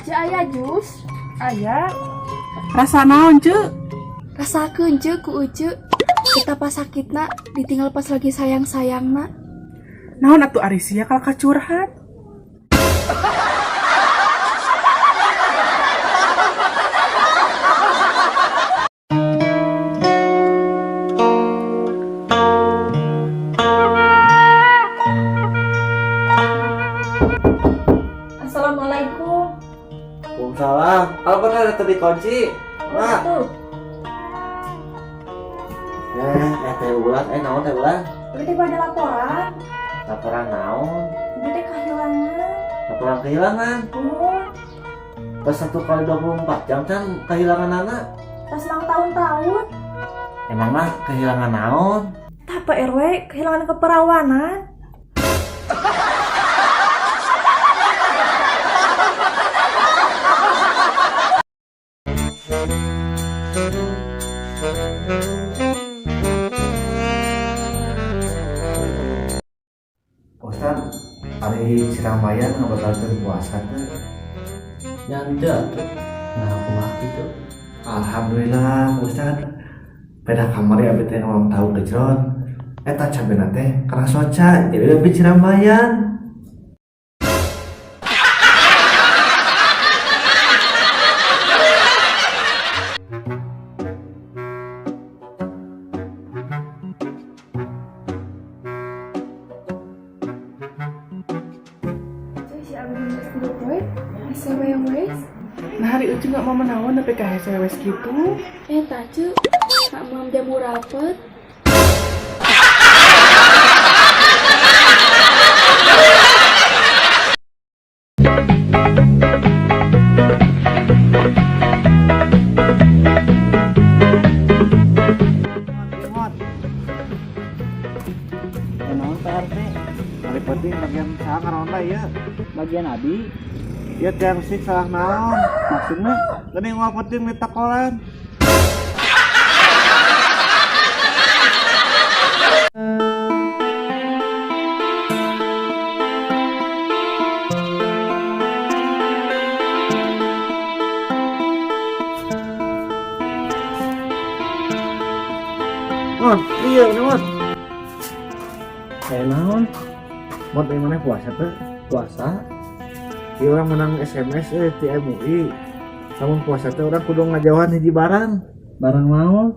Cek aya jus. Aya. Rasa naon, Cek? Rasakeun cek ku Uce. Kita pas sakitna ditinggal pas lagi sayang-sayangna. Naon atuh ari sia kalka curhat? Assalamualaikum. Waalaikumsalam. Kalau benar ada tadi kunci. Nah. Tuh. Teh ulang, naon teh ulang? Berarti pada laporan. Laporan naon? Berarti kehilangan. Laporan kehilangan. Oh, Pas 1 kali 24 jam kan kehilangan anak. pas ulang tahun-tahun. Emang mah kehilangan naon? Apa RW kehilangan keperawanan? Ustaz, hari Surabaya ngebatalkan puasa teh. Nyanda tuh, nah aku mah gitu. Alhamdulillah Ustaz. Beda kamari abis teh ulang tahun kejron. Eta cabena teh karena soca jadi lebih Surabaya. Si Abang Mas Boy, SWWS. Nah hari Ucu gak mau menawan tapi kayak sewes gitu. Tacu, Kak Mam jamu rapet. Naon teh arti? Paling penting bagian salah ngaronda ya. Bagian abi, Ya tiang sih salah naon. Maksudnya gini yang penting ditakolan. Iya Mod. saya naon, Mod yang mana puasa tuh? puasa, Iya orang menang SMS di MUI. Kamu puasa tuh orang kudu ngajauhan hiji barang. barang naon,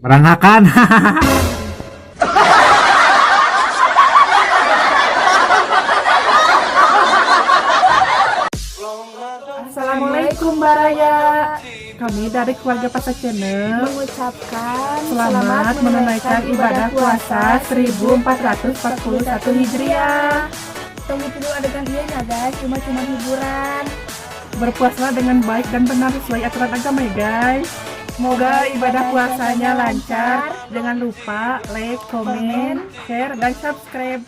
Merangakan. Assalamualaikum Baraya. Kami dari keluarga Pasar Channel Mengucapkan selamat menunaikan ibadah puasa 1441 Hijriah. Tunggu dulu adegan dia ya guys, cuma hiburan. Berpuasalah dengan baik dan benar sesuai aturan agama ya guys. Semoga ibadah puasanya lancar. Jangan lupa like, komen, share, dan subscribe.